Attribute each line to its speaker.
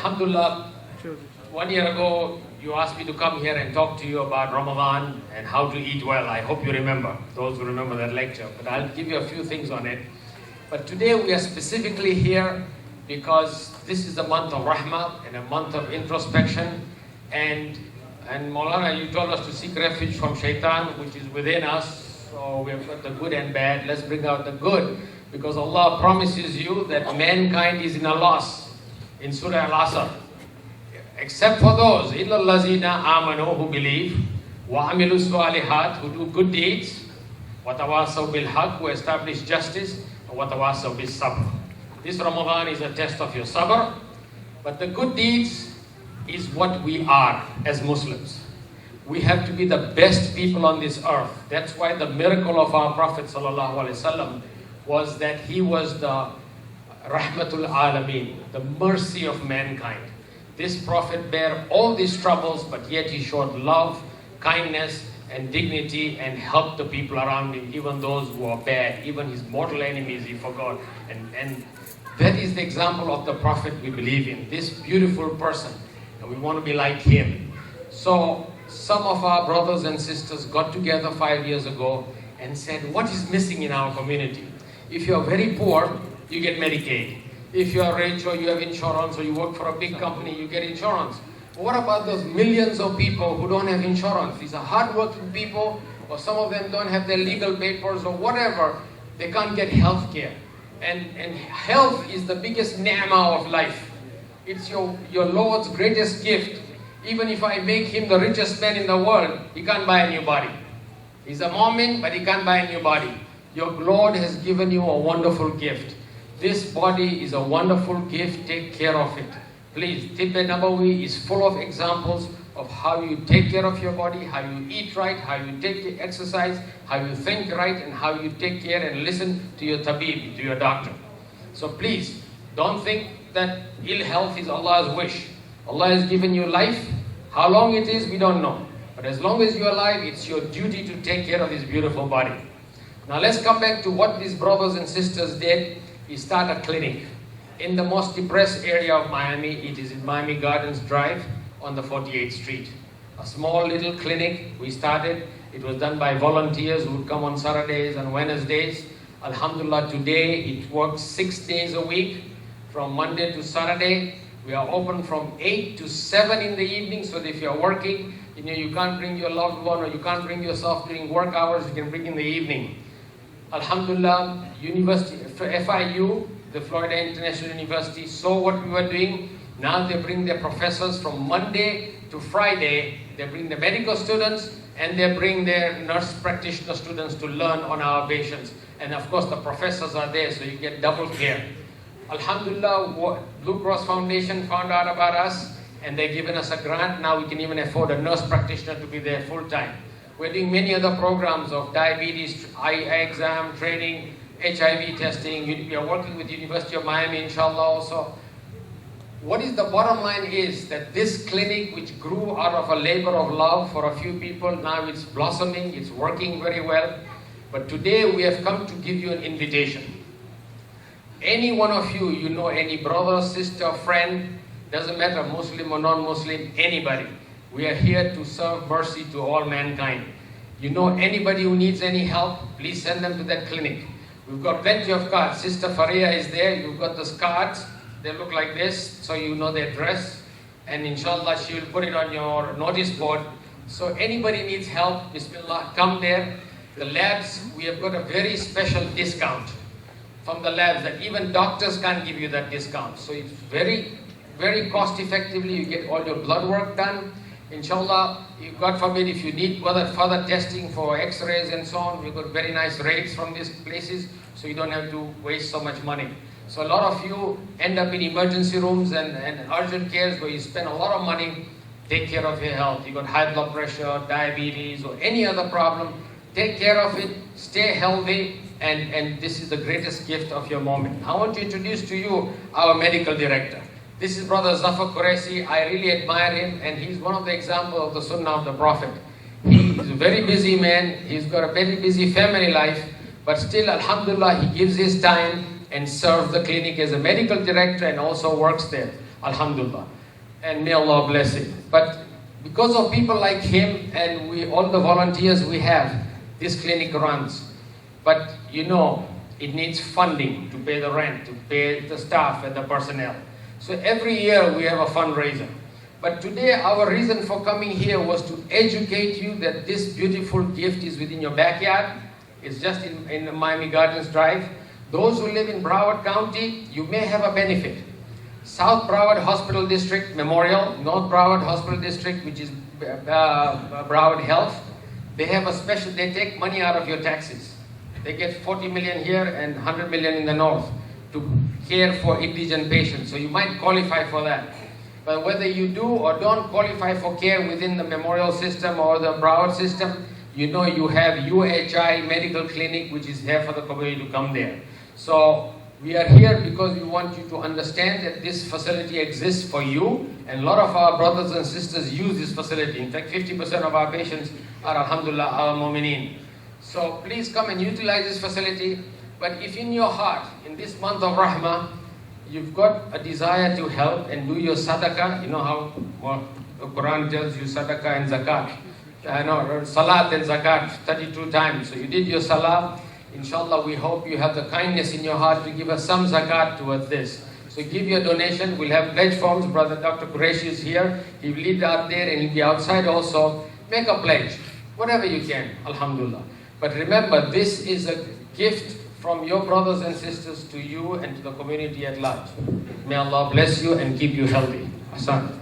Speaker 1: Alhamdulillah, 1 year ago you asked me to come here and talk to you about Ramadan and how to eat well. I hope you remember, those who remember that lecture. But I'll give you a few things on it. But today we are specifically here because this is a month of Rahmah and a month of introspection. And Maulana, you told us to seek refuge from shaitan, which is within us. So we have got the good and bad. Let's bring out the good, because Allah promises you that mankind is in a loss in Surah Al-Asr. Except for those, إِلَّا الَّذِينَ آمَنُوا, who believe, وَعَمِلُوا الصَّالِحَاتِ, who do good deeds, وَتَوَاصَوْا بِالْحَقِّ, who establish justice, وَتَوَاصَوْا بِالصَّبْرِ. This Ramadan is a test of your sabr, but the good deeds is what we are as Muslims. We have to be the best people on this earth. That's why the miracle of our Prophet ﷺ was that he was the Rahmatul Alameen, the mercy of mankind. This Prophet bare all these troubles, but yet he showed love, kindness, and dignity, and helped the people around him, even those who are bad, even his mortal enemies he forgot. And that is the example of the Prophet we believe in, this beautiful person, and we want to be like him. So some of our brothers and sisters got together 5 years ago and said, what is missing in our community? If you are very poor, you get Medicaid. If you are rich or you have insurance or you work for a big company, you get insurance. But what about those millions of people who don't have insurance? These are hardworking people, or some of them don't have their legal papers or whatever. They can't get health care. And health is the biggest ni'mah of life. It's your Lord's greatest gift. Even if I make him the richest man in the world, he can't buy a new body. He's a mu'min, but he can't buy a new body. Your Lord has given you a wonderful gift. This body is a wonderful gift. Take care of it. Please, Tibbe Nabawi is full of examples of how you take care of your body, how you eat right, how you take exercise, how you think right, and how you take care and listen to your tabib, to your doctor. So please, don't think that ill health is Allah's wish. Allah has given you life. How long it is, we don't know. But as long as you're alive, it's your duty to take care of this beautiful body. Now let's come back to what these brothers and sisters did. We start a clinic in the most depressed area of Miami. It is in Miami Gardens Drive on the 48th Street. A small little clinic we started. It was done by volunteers who would come on Saturdays and Wednesdays. Alhamdulillah, today it works 6 days a week, from Monday to Saturday. We are open from 8 to 7 in the evening, so that if you are working, you can't bring your loved one or you can't bring yourself during work hours, you can bring in the evening. Alhamdulillah, University, FIU, the Florida International University, saw what we were doing. Now they bring their professors from Monday to Friday. They bring the medical students and they bring their nurse practitioner students to learn on our patients. And of course the professors are there, so you get double care. Alhamdulillah, Blue Cross Foundation found out about us and they've given us a grant. Now we can even afford a nurse practitioner to be there full time. We're doing many other programs of diabetes, eye exam, training, HIV testing. We are working with University of Miami, inshallah, also. What is the bottom line is that this clinic, which grew out of a labor of love for a few people, now it's blossoming, it's working very well. But today we have come to give you an invitation. Any one of you, you know any brother, sister, friend, doesn't matter, Muslim or non-Muslim, anybody. We are here to serve mercy to all mankind. You know anybody who needs any help, please send them to that clinic. We've got plenty of cards. Sister Faria is there. You've got those cards. They look like this, so you know their address. And inshallah, she will put it on your notice board. So anybody needs help, Bismillah, come there. The labs, we have got a very special discount from the labs that even doctors can't give you that discount. So it's very, very cost effectively. You get all your blood work done. Inshallah, God forbid, if you need further testing for x-rays and so on, we've got very nice rates from these places, so you don't have to waste so much money. So a lot of you end up in emergency rooms and urgent cares where you spend a lot of money. Take care of your health. You got high blood pressure, diabetes, or any other problem. Take care of it, stay healthy, and this is the greatest gift of your moment. I want to introduce to you our medical director. This is Brother Zafar Qureshi. I really admire him, and he's one of the examples of the Sunnah of the Prophet. He is a very busy man. He's got a very busy family life, but still, alhamdulillah, he gives his time and serves the clinic as a medical director and also works there. Alhamdulillah. And may Allah bless it. But because of people like him and all the volunteers we have, this clinic runs. But you know, it needs funding to pay the rent, to pay the staff and the personnel. So every year we have a fundraiser. But today our reason for coming here was to educate you that this beautiful gift is within your backyard. It's just in Miami Gardens Drive. Those who live in Broward County, you may have a benefit. South Broward Hospital District Memorial, North Broward Hospital District, which is Broward Health, they have a special, they take money out of your taxes. They get 40 million here and 100 million in the north to care for indigent patients. So you might qualify for that. But whether you do or don't qualify for care within the memorial system or the Broward system, you know you have UHI medical clinic, which is here for the community to come there. So we are here because we want you to understand that this facility exists for you, and a lot of our brothers and sisters use this facility. In fact, 50% of our patients are, alhamdulillah, our mu'mineen. So please come and utilize this facility. But if in your heart, in this month of Rahmah, you've got a desire to help and do your sadaqah, you know how the Quran tells you sadaqah and zakat. Salat and zakat 32 times. So you did your salah. Inshallah, we hope you have the kindness in your heart to give us some zakat towards this. So give your donation. We'll have pledge forms. Brother Dr. Qureshi is here. He will lead out there and he'll be outside also. Make a pledge, whatever you can, alhamdulillah. But remember, this is a gift from your brothers and sisters to you and to the community at large. May Allah bless you and keep you healthy. Ahsan.